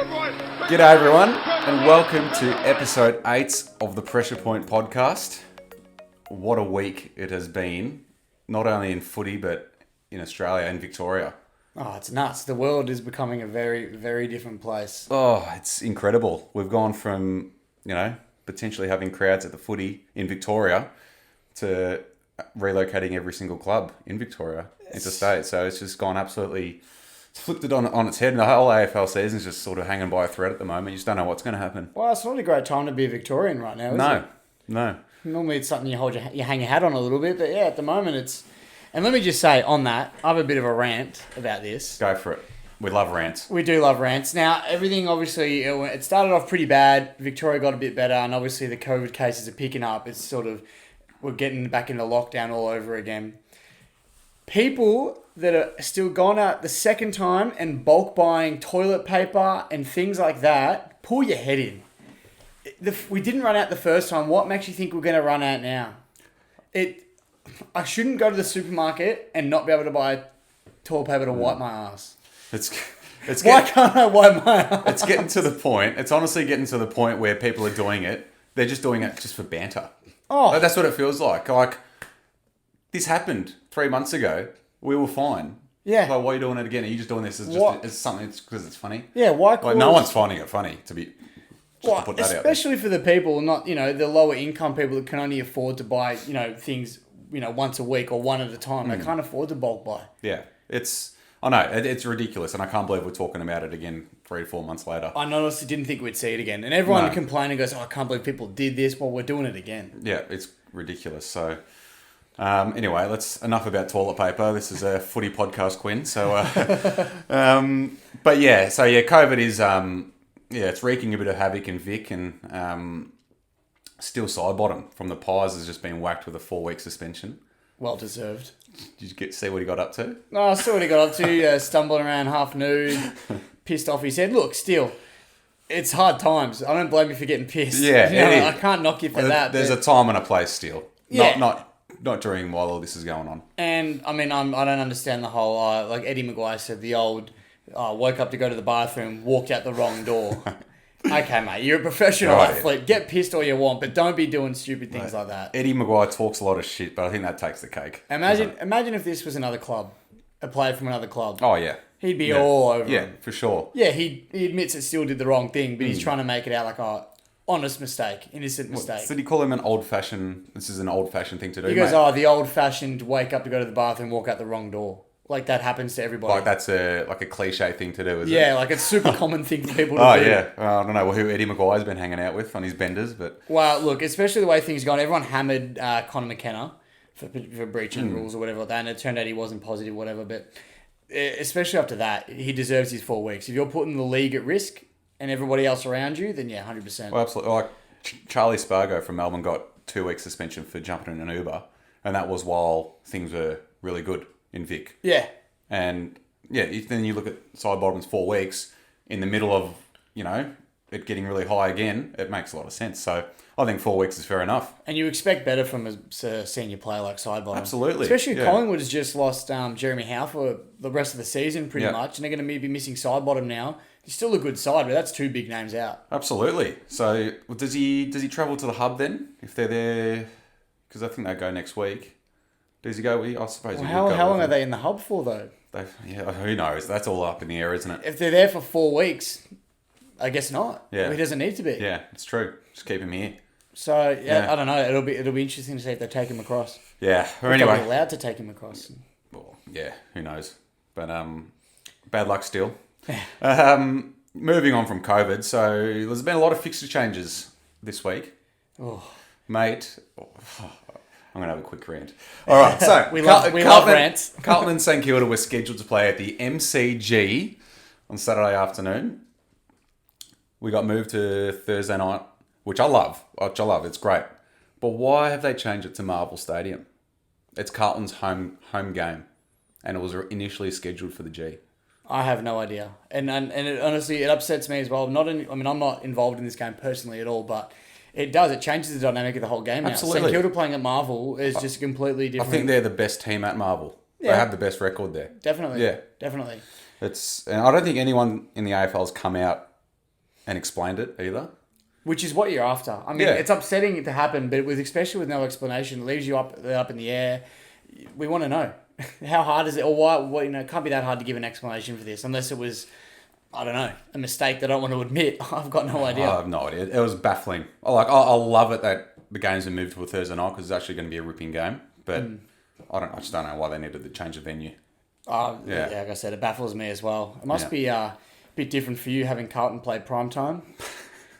G'day everyone, and welcome to episode 8 of the Pressure Point podcast. What a week it has been, not only in footy but in Australia and Victoria. Oh, it's nuts. The world is becoming a very, very different place. Oh, it's incredible. We've gone from, potentially having crowds at the footy in Victoria to relocating every single club in Victoria interstate. So it's just gone absolutely... It's flipped it on its head, and the whole AFL season is just sort of hanging by a thread at the moment. You just don't know what's going to happen. Well, it's not a great time to be a Victorian right now, is it? No. Normally it's something you hang your hat on a little bit, but yeah, at the moment it's... And let me just say, on that, I have a bit of a rant about this. Go for it. We love rants. We do love rants. Now, everything, obviously, it started off pretty bad. Victoria got a bit better, and obviously the COVID cases are picking up. It's sort of... We're getting back into lockdown all over again. People that are still gone out the second time and bulk buying toilet paper and things like that, pull your head in. We didn't run out the first time. What makes you think we're going to run out now? I shouldn't go to the supermarket and not be able to buy toilet paper to wipe my ass. Why can't I wipe my ass? It's getting to the point. It's honestly getting to the point where people are doing it. They're just doing it just for banter. Oh, That's what it feels like. Like, this happened 3 months ago. We were fine. Yeah. Like, why are you doing it again? Are you just doing this as something because it's funny? Yeah, why? Like, no one's finding it funny to put that out there. Especially for the people, not the lower income people that can only afford to buy things once a week or one at a time. They can't afford to bulk buy. Yeah, I know it's ridiculous, and I can't believe we're talking about it again 3 to 4 months later. I honestly didn't think we'd see it again, and everyone complaining goes, "Oh, I can't believe people did this." Well, we're doing it again. Yeah, it's ridiculous. So. Anyway, enough about toilet paper. This is a footy podcast, Quinn. So, COVID is, it's wreaking a bit of havoc in Vic, and Steele Sidebottom from the Pies has just been whacked with a 4-week suspension. Well deserved. Did you see what he got up to? No, I saw what he got up to. Stumbling around half nude, pissed off. He said, "Look, Steele, it's hard times. I don't blame you for getting pissed. Yeah, I can't knock you for that. There's a time and a place, Steele. Yeah. Not during while all this is going on. And, I mean, I don't understand the whole, like Eddie Maguire said, the old, woke up to go to the bathroom, walked out the wrong door. Okay, mate, you're a professional athlete. Yeah. Get pissed all you want, but don't be doing stupid things like that. Eddie Maguire talks a lot of shit, but I think that takes the cake. Imagine if this was another club, a player from another club. Oh, yeah. He'd be all over him. Yeah, for sure. Yeah, he admits it still did the wrong thing, but he's trying to make it out like honest mistake, innocent mistake. Did he call him an old-fashioned... This is an old-fashioned thing to do, He goes, the old-fashioned wake up to go to the bathroom, walk out the wrong door. Like, that happens to everybody. Like, that's a cliche thing to do, is it? Yeah, like, it's a super common thing for people to do. Oh, yeah. I don't know who Eddie Maguire's been hanging out with on his benders, but... Well, look, especially the way things are going, everyone hammered Conor McKenna for breaching rules or whatever like that, and it turned out he wasn't positive, whatever, but especially after that, he deserves his 4 weeks. If you're putting the league at risk and everybody else around you, then yeah, 100%. Well, absolutely. Like, Charlie Spargo from Melbourne got 2 weeks suspension for jumping in an Uber, and that was while things were really good in Vic. Yeah. And then you look at Sidebottom's 4 weeks in the middle of, it getting really high again, it makes a lot of sense. So I think 4 weeks is fair enough. And you expect better from a senior player like Sidebottom. Absolutely. Especially Collingwood has just lost Jeremy Howe for the rest of the season pretty much, and they're going to be missing Sidebottom now. He's still a good side, but that's 2 big names out. Absolutely. So does he travel to the hub then if they're there? Because I think they go next week. Does he go? I suppose. Well, how long are they in the hub for though? Who knows? That's all up in the air, isn't it? If they're there for 4 weeks, I guess not. Yeah. Well, he doesn't need to be. Yeah, it's true. Just keep him here. So I don't know. It'll be interesting to see if they take him across. Yeah. Or if anyway, they're allowed to take him across. Well, yeah. Who knows? But bad luck still. Moving on from COVID, so there's been a lot of fixture changes this week. Oh, mate. I'm going to have a quick rant. All right, so we love rants. Carlton and St Kilda were scheduled to play at the MCG on Saturday afternoon. We got moved to Thursday night, which I love. It's great. But why have they changed it to Marvel Stadium? It's Carlton's home game, and it was initially scheduled for the G. I have no idea, and it, honestly, it upsets me as well. I'm not involved in this game personally at all, but it does. It changes the dynamic of the whole game now. Absolutely. St Kilda playing at Marvel is just completely different. I think they're the best team at Marvel. Yeah. They have the best record there. Definitely. Yeah. Definitely. And I don't think anyone in the AFL has come out and explained it either. Which is what you're after. I mean, Yeah. it's upsetting it to happen, but especially with no explanation, it leaves you up in the air. We want to know how hard is it, or why? What, it can't be that hard to give an explanation for this, unless it was, I don't know, a mistake that I don't want to admit. I've got no idea. I have no idea. It was baffling. I love it that the game's been moved to a Thursday night because it's actually going to be a ripping game. But I just don't know why they needed to change the venue. Yeah, like I said, it baffles me as well. It must be a bit different for you having Carlton play prime time.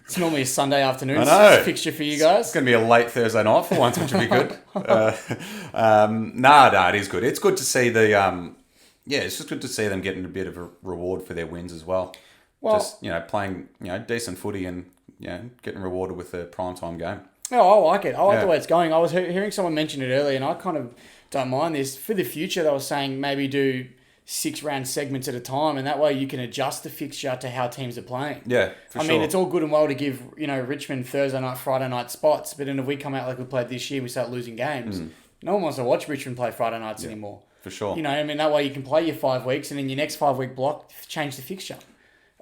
It's normally a Sunday afternoon fixture for you guys. It's going to be a late Thursday night for once, which would be good. It is good. It's good to see it's just good to see them getting a bit of a reward for their wins as well. Well, just, playing, decent footy and, getting rewarded with a primetime game. Oh, I like it. I like the way it's going. I was hearing someone mention it earlier, and I kind of don't mind this. For the future, they were saying maybe do 6-round segments at a time, and that way you can adjust the fixture to how teams are playing. Yeah, I mean, it's all good and well to give, Richmond Thursday night, Friday night spots, but then if we come out like we played this year and we start losing games, no one wants to watch Richmond play Friday nights anymore. For sure. That way you can play your 5 weeks, and then your next 5-week block, change the fixture.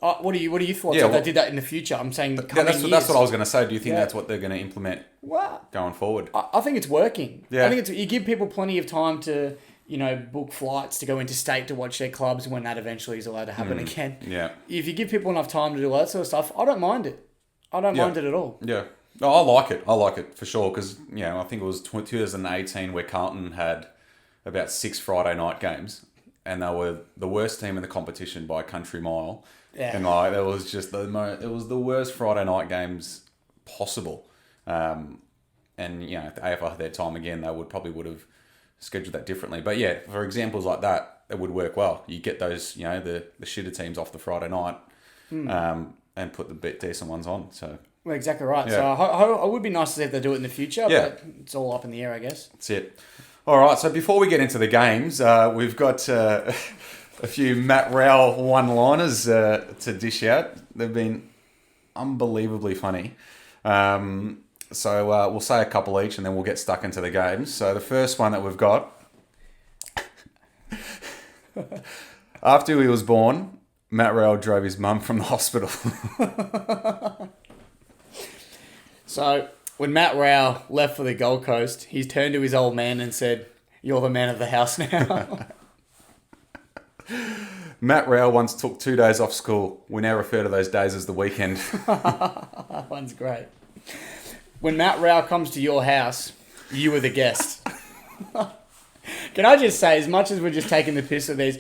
What are your thoughts if they did that in the future? I'm saying that's what I was going to say. Do you think that's what they're going to implement going forward? I think it's working. Yeah. I think you give people plenty of time to, book flights to go into state to watch their clubs when that eventually is allowed to happen again. Yeah. If you give people enough time to do all that sort of stuff, I don't mind it. I don't mind it at all. Yeah. No, I like it. I like it for sure because, I think it was 2018 where Carlton had about 6 Friday night games and they were the worst team in the competition by a country mile. Yeah. And it was just it was the worst Friday night games possible. And if the AFL had their time again, they would have scheduled that differently. But yeah, for examples like that, it would work well. You get those, the shitter teams off the Friday night, and put the decent ones on. So well, exactly right. Yeah. So it would be nice to see if they do it in the future, but it's all up in the air, I guess. That's it. All right. So before we get into the games, we've got a few Matt Rowell one-liners to dish out. They've been unbelievably funny. So we'll say a couple each and then we'll get stuck into the games. So the first one that we've got. After he was born, Matt Rowell drove his mum from the hospital. So when Matt Rowell left for the Gold Coast, he turned to his old man and said, "You're the man of the house now." Matt Rowell once took 2 days off school. We now refer to those days as the weekend. That one's great. When Matt Rowell comes to your house, you are the guest. Can I just say, as much as we're just taking the piss of these,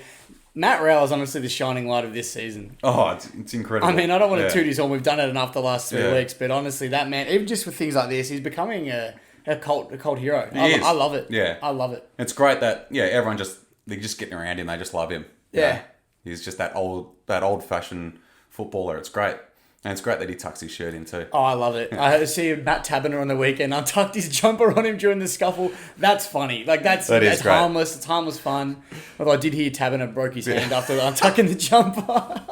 Matt Rowell is honestly the shining light of this season. Oh, it's incredible. I mean, I don't want to toot his horn. We've done it enough the last 3 weeks, but honestly, that man, even just with things like this, he's becoming a cult hero. I love it. Yeah. I love it. It's great that, everyone they're just getting around him. They just love him. Yeah. He's just that old-fashioned footballer. It's great. And it's great that he tucks his shirt in too. Oh, I love it. I see Matt Taberner on the weekend untucked his jumper on him during the scuffle. That's funny. That's great. Harmless. It's harmless fun. Although I did hear Taberner broke his hand after untucking the jumper.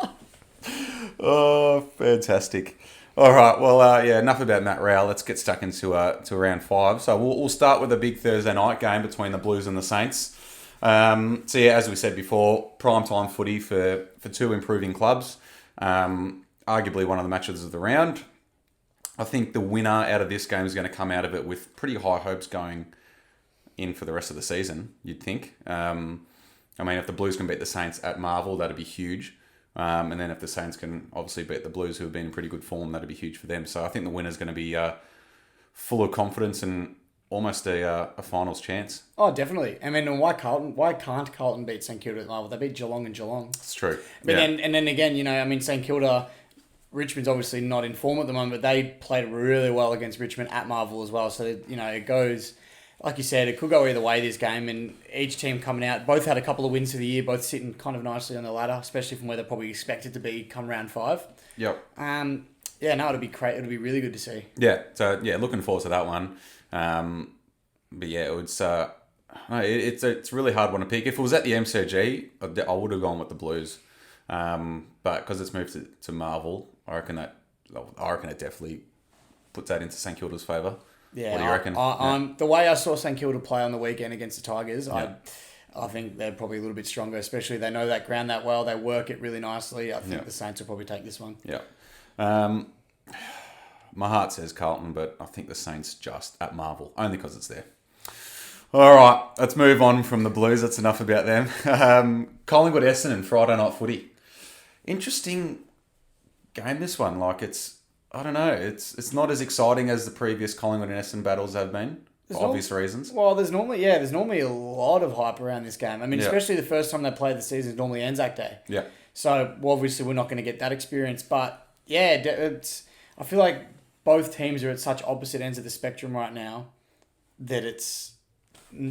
Oh, fantastic. All right. Well, enough about Matt Rowell. Let's get stuck into round 5. So we'll start with a big Thursday night game between the Blues and the Saints. As we said before, primetime footy for 2 improving clubs. Arguably one of the matches of the round. I think the winner out of this game is going to come out of it with pretty high hopes going in for the rest of the season, you'd think. If the Blues can beat the Saints at Marvel, that'd be huge. And then if the Saints can obviously beat the Blues, who have been in pretty good form, that'd be huge for them. So I think the winner's going to be full of confidence and almost a finals chance. Oh, definitely. I mean, why can't Carlton beat St Kilda at Marvel? They beat Geelong and Geelong. It's true. But then again, St Kilda, Richmond's obviously not in form at the moment, but they played really well against Richmond at Marvel as well. So, it goes, like you said, it could go either way this game. And each team coming out, both had a couple of wins for the year, both sitting kind of nicely on the ladder, especially from where they're probably expected to be come round 5. Yep. It'll be great. It'll be really good to see. Yeah. So, looking forward to that one. It's a really hard one to pick. If it was at the MCG, I would have gone with the Blues. But because it's moved to Marvel, I reckon it definitely puts that into St Kilda's favour. Yeah, what do you reckon? The way I saw St Kilda play on the weekend against the Tigers, I think they're probably a little bit stronger, especially they know that ground that well. They work it really nicely. I think the Saints will probably take this one. Yeah. My heart says Carlton, but I think the Saints just at Marvel, only because it's there. All right, let's move on from the Blues. That's enough about them. Collingwood Essendon, Friday night footy. Interesting game, this one. Like, I don't know, it's not as exciting as the previous Collingwood and Essendon battles have been, for obvious reasons. Well, there's normally a lot of hype around this game. I mean, especially the first time they play the season is normally Anzac Day. Yeah. So, obviously, we're not going to get that experience. But, yeah, I feel like both teams are at such opposite ends of the spectrum right now that it's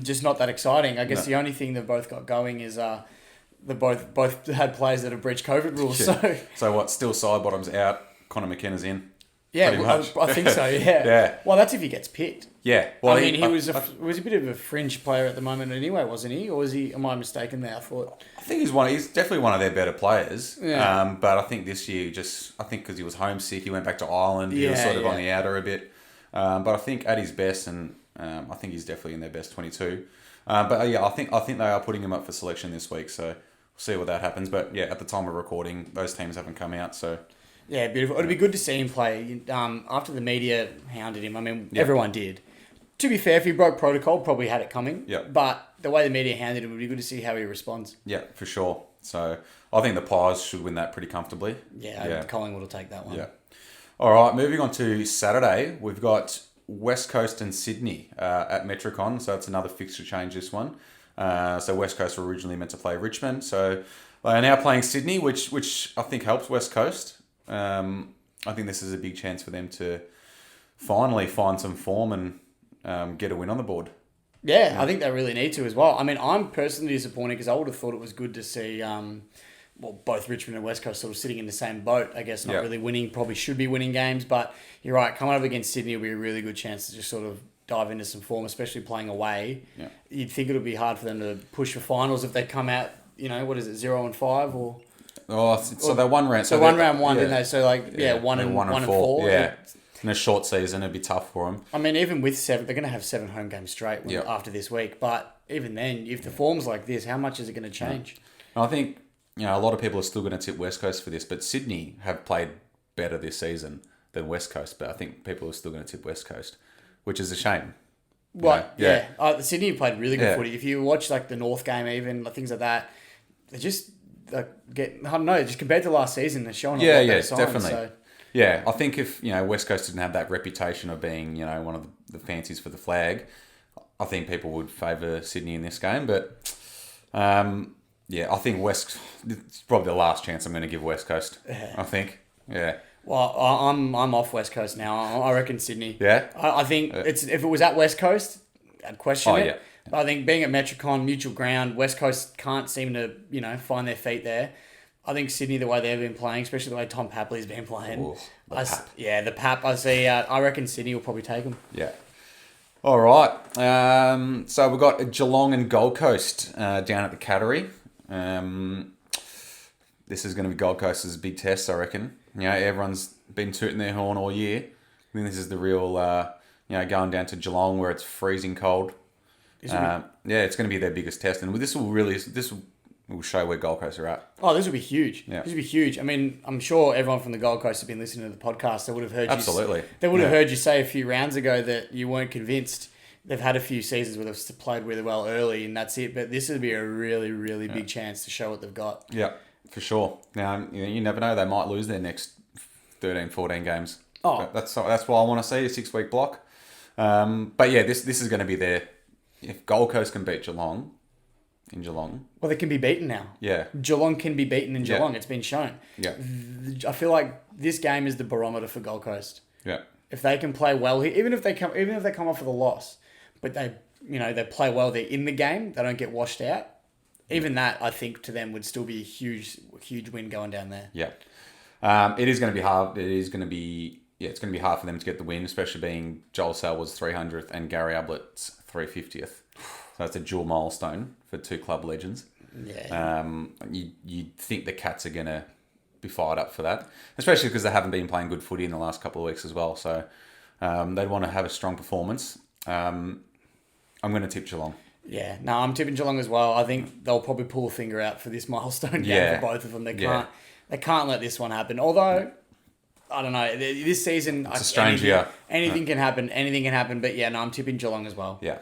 just not that exciting. I guess the only thing they've both got going is they both had players that have breached COVID rules. Yeah. So what? Steele Sidebottom's out. Connor McKenna's in. Yeah, I think so. Yeah. Yeah. Well, that's if he gets picked. Yeah. Well, I mean, he was a bit of a fringe player at the moment anyway, wasn't he? Or was he? Am I mistaken there? I thought. I think he's definitely one of their better players. Yeah. But I think this year, I think because he was homesick, he went back to Ireland. He was sort of on the outer a bit. But I think at his best, and I think he's definitely in their best 22. But yeah, I think they are putting him up for selection this week. So we'll see what that happens. But yeah, at the time of recording, those teams haven't come out. So. Yeah, beautiful. It'd be good to see him play. After the media hounded him, I mean, everyone did. To be fair, if he broke protocol, probably had it coming. Yeah. But the way the media hounded him, it would be good to see how he responds. Yeah, for sure. So I think the Pies should win that pretty comfortably. Yeah. Collingwood will take that one. Yeah. All right, moving on to Saturday, we've got West Coast and Sydney at Metricon. So it's another fixture change, this one. So West Coast were originally meant to play Richmond. So they are now playing Sydney, which I think helps West Coast. I think this is a big chance for them to finally find some form and get a win on the board. Yeah, I think they really need to as well. I mean, I'm personally disappointed because I would have thought it was good to see both Richmond and West Coast sort of sitting in the same boat. I guess not really winning, probably should be winning games, but you're right, coming up against Sydney will be a really good chance to just sort of dive into some form, especially playing away. Yeah. You'd think it would be hard for them to push for finals if they come out, 0-5 or... Oh, so they won round. So round one, didn't they? So one and four. Yeah, in a short season, it'd be tough for them. I mean, even with 7, they're going to have 7 home games straight after this week. But even then, if the form's like this, how much is it going to change? Yeah. I think a lot of people are still going to tip West Coast for this, but Sydney have played better this season than West Coast. But I think people are still going to tip West Coast, which is a shame. Right? Yeah. Sydney played really good footy. If you watch the North game, even things like that, they just. Just compared to last season, they're showing a lot better signs. Definitely. So. Yeah, I think if West Coast didn't have that reputation of being one of the fancies for the flag, I think people would favour Sydney in this game. But I think it's probably the last chance I'm going to give West Coast. I think. Yeah. Well, I'm off West Coast now. I reckon Sydney. Yeah. I think if it was at West Coast, I'd question it. Yeah. But I think being at Metricon, neutral ground, West Coast can't seem to, find their feet there. I think Sydney, the way they've been playing, especially the way Tom Papley's been playing. Ooh, the Pap. I see. I reckon Sydney will probably take them. Yeah. All right. So we've got Geelong and Gold Coast down at the Cattery. This is going to be Gold Coast's big test, I reckon. Everyone's been tooting their horn all year. I think this is the real, going down to Geelong where it's freezing cold. It's going to be their biggest test, and this will show where Gold Coast are at. Oh, this will be huge. Yeah. This will be huge. I mean, I'm sure everyone from the Gold Coast have been listening to the podcast. They would have heard Absolutely. They would have heard you say a few rounds ago that you weren't convinced. They've had a few seasons where they've played really well early, and that's it. But this would be a really, really big chance to show what they've got. Yeah, for sure. Now, you never know. They might lose their next 13, 14 games. Oh, but that's why I want to see a 6-week block. But yeah, this is going to be their. If Gold Coast can beat Geelong, in Geelong... Well, they can be beaten now. Yeah. Geelong can be beaten in Geelong. It's been shown. Yeah. I feel like this game is the barometer for Gold Coast. Yeah. If they can play well, even if they come off with a loss, but they play well, they're in the game, they don't get washed out. Even that, I think, to them would still be a huge win going down there. Yeah. It is going to be hard. It's going to be hard for them to get the win, especially being Joel Selwood's 300th and Gary Ablett's 350th. So that's a dual milestone for two club legends. Yeah. You'd think the Cats are going to be fired up for that, especially because they haven't been playing good footy in the last couple of weeks as well. So they'd want to have a strong performance. I'm going to tip Geelong. Yeah, no, I'm tipping Geelong as well. I think they'll probably pull a finger out for this milestone game for both of them. They can't let this one happen. Although, I don't know. This season, It's a strange year. Anything can happen. Anything can happen. But yeah, no, I'm tipping Geelong as well. Yeah.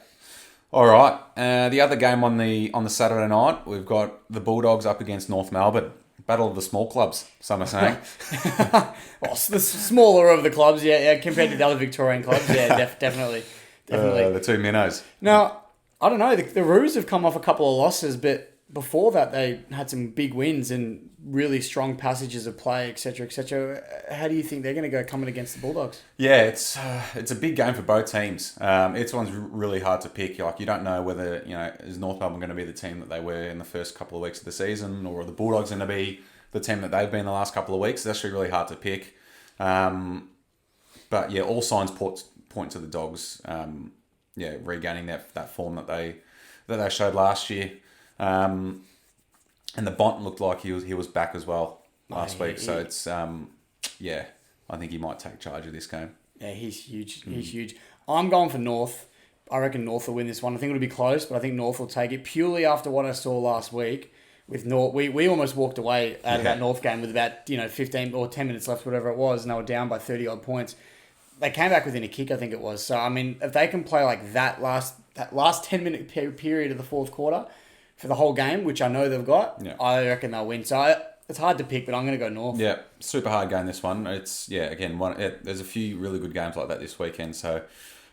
All right. The other game on the Saturday night, we've got the Bulldogs up against North Melbourne. Battle of the small clubs, some are saying. Well, the smaller of the clubs, yeah, compared to the other Victorian clubs, yeah, definitely. The two minnows. Now, I don't know. The Roos have come off a couple of losses, but before that, they had some big wins and really strong passages of play, etc., etc. How do you think they're going to go coming against the Bulldogs? Yeah, it's a big game for both teams. It's one's really hard to pick. Like, you don't know whether, is North Melbourne going to be the team that they were in the first couple of weeks of the season, or are the Bulldogs going to be the team that they've been the last couple of weeks? It's actually really hard to pick. But yeah, all signs point to the Dogs. Regaining that form that they showed last year. And the Bont looked like he was back as well last week. So it's I think he might take charge of this game. Yeah, he's huge. He's huge. I'm going for North. I reckon North will win this one. I think it'll be close, but I think North will take it purely after what I saw last week with North. We almost walked away out of that North game with about 15 or 10 minutes left, whatever it was, and they were down by 30 odd points. They came back within a kick, I think it was. So I mean, if they can play like that last 10-minute period of the fourth quarter for the whole game, which I know they've got, I reckon they'll win. So it's hard to pick, but I'm going to go North. Yeah, super hard game this one. It's there's a few really good games like that this weekend. So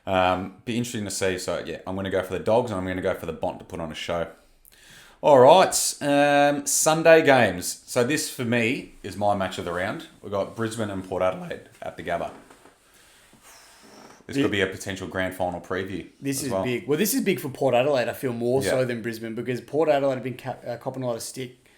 be interesting to see. So yeah, I'm going to go for the Dogs, and I'm going to go for the Bont to put on a show. All right, Sunday games. So this for me is my match of the round. We've got Brisbane and Port Adelaide at the Gabba. This could be a potential grand final preview. This is big. Well, this is big for Port Adelaide, I feel, more so than Brisbane, because Port Adelaide have been copping a lot of stick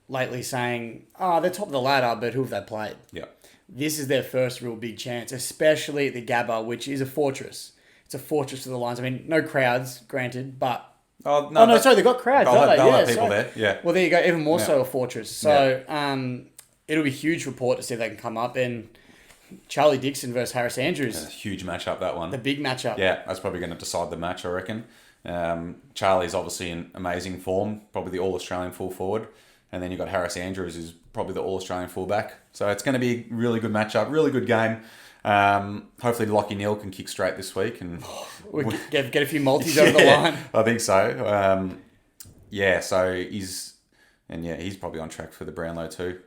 lately saying, they're top of the ladder, but who have they played? Yeah. This is their first real big chance, especially at the Gabba, which is a fortress. It's a fortress for the Lions. I mean, no crowds, granted, but... sorry, they've got crowds, don't they? They'll have people there, yeah. Well, there you go, even more so a fortress. So it'll be huge for Port to see if they can come up, and... Charlie Dixon versus Harris Andrews. A huge matchup, that one. The big matchup. Yeah, that's probably going to decide the match, I reckon. Charlie's obviously in amazing form, probably the All-Australian full forward. And then you've got Harris Andrews, who's probably the All-Australian full back. So it's going to be a really good matchup, really good game. Hopefully Lachie Neale can kick straight this week. And get a few multis over the line. I think so. So he's probably on track for the Brownlow too.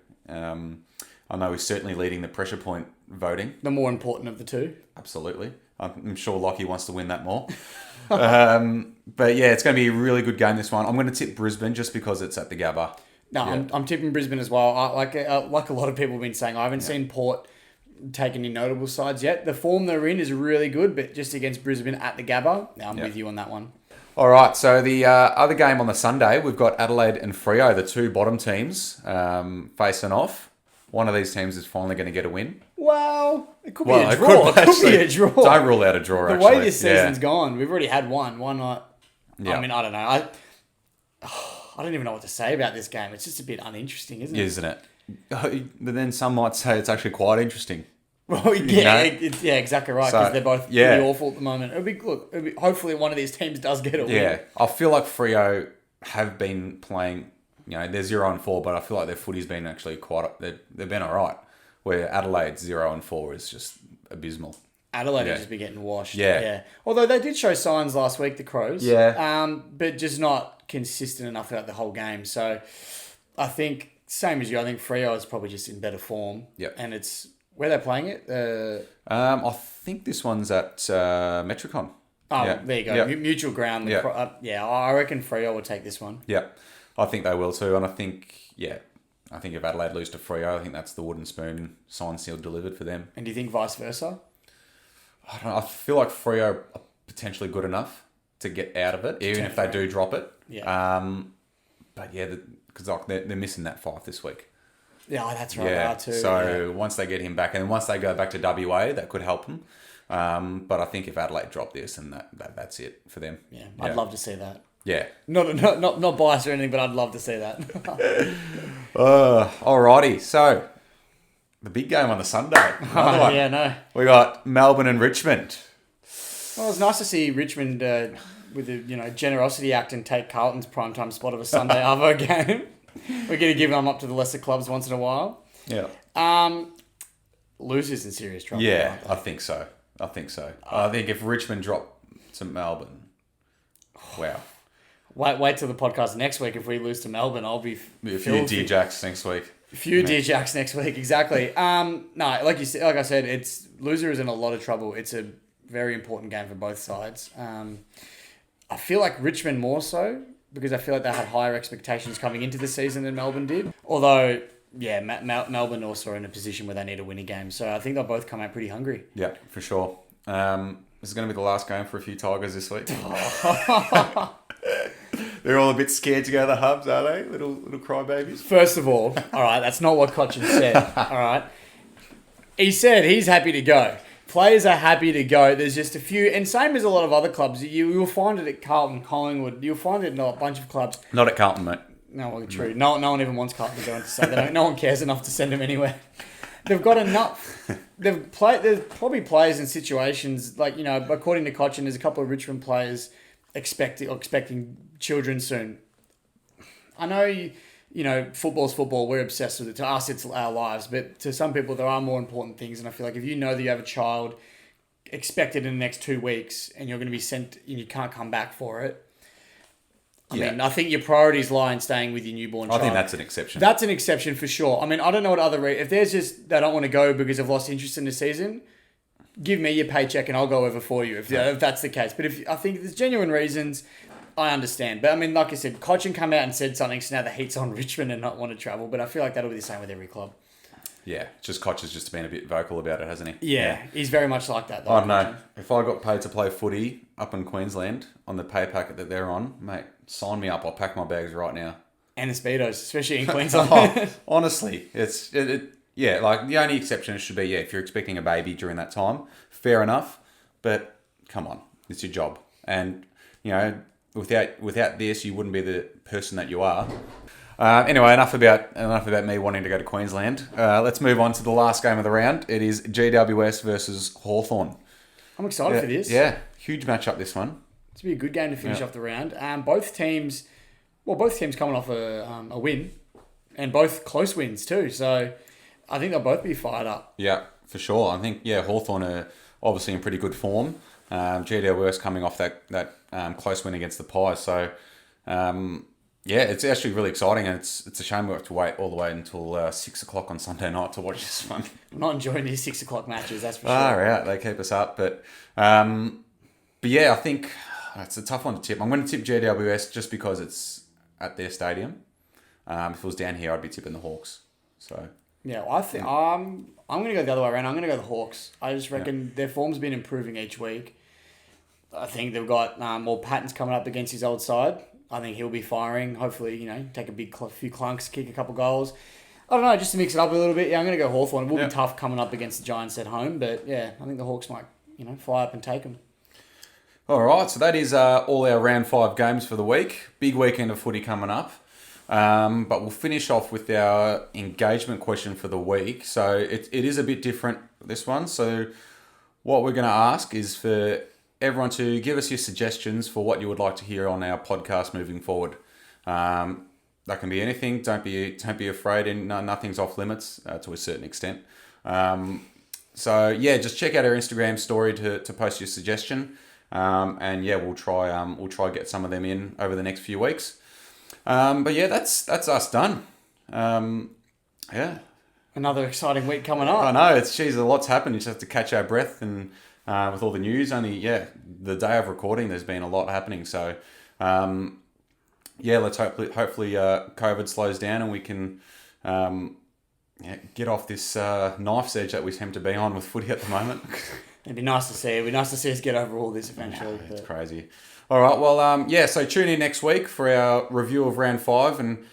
I know he's certainly leading the pressure point voting. The more important of the two. Absolutely. I'm sure Lockie wants to win that more. But yeah, it's going to be a really good game, this one. I'm going to tip Brisbane just because it's at the Gabba. No, I'm tipping Brisbane as well. Like a lot of people have been saying, I haven't seen Port take any notable sides yet. The form they're in is really good, but just against Brisbane at the Gabba, I'm with you on that one. All right, so the other game on the Sunday, we've got Adelaide and Freo, the two bottom teams, facing off. One of these teams is finally going to get a win. Well, it could be a draw. It could be a draw. Don't rule out a draw, actually. The way this season's gone, we've already had one. Why not? Yeah. I mean, I don't know. I don't even know what to say about this game. It's just a bit uninteresting, isn't it? Isn't it? But then some might say it's actually quite interesting. Well, yeah, exactly right, because they're both pretty awful at the moment. Hopefully one of these teams does get a win. Yeah, I feel like Freo have been playing... they're 0-4, but I feel like their footy's been actually they've been all right. Where Adelaide's 0-4 is just abysmal. Adelaide will just be getting washed. Yeah. Although they did show signs last week, the Crows. Yeah. But just not consistent enough throughout the whole game. So I think, same as you, I think Freo is probably just in better form. Yep. And it's, where they're playing it? I think this one's at Metricon. Oh, there you go. Yep. Mutual ground. I reckon Freo will take this one. Yeah. I think they will too, and I think if Adelaide lose to Freo, I think that's the wooden spoon, signed, sealed, delivered for them. And do you think vice versa? I don't know. I feel like Freo are potentially good enough to get out of it, even if they do drop it. Yeah. But yeah, because they're missing that Fife this week. Yeah, that's right. They are too. So once they get him back, and then once they go back to WA, that could help them. But I think if Adelaide drop this, and that's it for them. Yeah, I'd love to see that. Yeah. Not biased or anything, but I'd love to see that. Alrighty. So, the big game on the Sunday. Another one. Yeah, no. We got Melbourne and Richmond. Well, it's nice to see Richmond with the generosity act and take Carlton's primetime spot of a Sunday Arvo game. We're going to give them up to the lesser clubs once in a while. Yeah. Losers in serious trouble. Yeah, aren't they? I think so. I think if Richmond drop to Melbourne, wow. Wait till the podcast next week. If we lose to Melbourne, I'll be A few Dear Jacks next week. A few Dear Jacks next week, exactly. No, like I said, it's loser is in a lot of trouble. It's a very important game for both sides. I feel like Richmond more so because I feel like they had higher expectations coming into the season than Melbourne did. Although, yeah, Melbourne also are in a position where they need to win a game. So I think they'll both come out pretty hungry. Yeah, for sure. This is going to be the last game for a few Tigers this week. They're all a bit scared to go to the hubs, are they? Little crybabies. First of all right, that's not what Cochin said. All right. He said he's happy to go. Players are happy to go. There's just a few, and same as a lot of other clubs. You'll find it at Carlton, Collingwood. You'll find it in a bunch of clubs. Not at Carlton, mate. No, well, true. No one even wants Carlton to go into say. No one cares enough to send them anywhere. They've got enough. There's probably players in situations like, according to Cochin, there's a couple of Richmond players expecting children soon. I know, football's football. We're obsessed with it. To us, it's our lives. But to some people, there are more important things. And I feel like if you know that you have a child expected in the next 2 weeks and you're going to be sent and you can't come back for it, I mean, I think your priorities lie in staying with your newborn child. I think that's an exception. That's an exception for sure. I mean, I don't know what other... if there's just... they don't want to go because they've lost interest in the season, give me your paycheck and I'll go over for you if that's the case. But if I think there's genuine reasons, I understand. But I mean, like I said, Cochin come out and said something, so now the heat's on Richmond and not want to travel. But I feel like that'll be the same with every club. Yeah, just Koch has just been a bit vocal about it, hasn't he? Yeah, he's very much like that. Though, I don't know. If I got paid to play footy up in Queensland on the pay packet that they're on, mate, sign me up. I'll pack my bags right now. And the Speedos, especially in Queensland. Honestly, yeah, like the only exception should be, if you're expecting a baby during that time, fair enough. But come on, it's your job. And, without this, you wouldn't be the person that you are. Anyway, enough about me wanting to go to Queensland. Let's move on to the last game of the round. It is GWS versus Hawthorn. I'm excited for this. Yeah, huge matchup this one. It's be a good game to finish off the round. Both teams coming off a win, and both close wins too. So I think they'll both be fired up. Yeah, for sure. I think Hawthorn are obviously in pretty good form. GWS coming off that close win against the Pies. So. It's actually really exciting, and it's a shame we have to wait all the way until 6 o'clock on Sunday night to watch this one. I'm not enjoying these 6 o'clock matches, that's for sure. Right, they keep us up, but yeah, I think it's a tough one to tip. I'm going to tip GWS just because it's at their stadium. If it was down here, I'd be tipping the Hawks. So yeah, I think I'm going to go the other way around. I'm going to go the Hawks. I just reckon their form's been improving each week. I think they've got more Patton's coming up against his old side. I think he'll be firing. Hopefully, take a few clunks, kick a couple goals. I don't know, just to mix it up a little bit. Yeah, I'm going to go Hawthorn. It will be tough coming up against the Giants at home, but yeah, I think the Hawks might, fly up and take them. All right, so that is all our round 5 games for the week. Big weekend of footy coming up. But we'll finish off with our engagement question for the week. So it is a bit different, this one. So what we're going to ask is for everyone to give us your suggestions for what you would like to hear on our podcast moving forward. That can be anything. Don't be afraid, and nothing's off limits to a certain extent. So yeah, just check out our Instagram story to post your suggestion, and yeah, we'll try get some of them in over the next few weeks. But yeah, that's us done. Yeah. Another exciting week coming up. I know, a lot's happened. You just have to catch our breath, and with all the news, the day of recording, there's been a lot happening. So, let's hopefully COVID slows down and we can get off this knife's edge that we seem to be on with footy at the moment. It'd be nice to see. It'd be nice to see us get over all this eventually. It's crazy. All right, well, so tune in next week for our review of round 5, and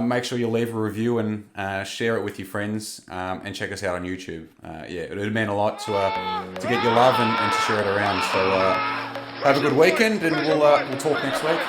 make sure you leave a review and share it with your friends, and check us out on YouTube. It would mean a lot to get your love and to share it around. So have a good weekend, and we'll talk next week.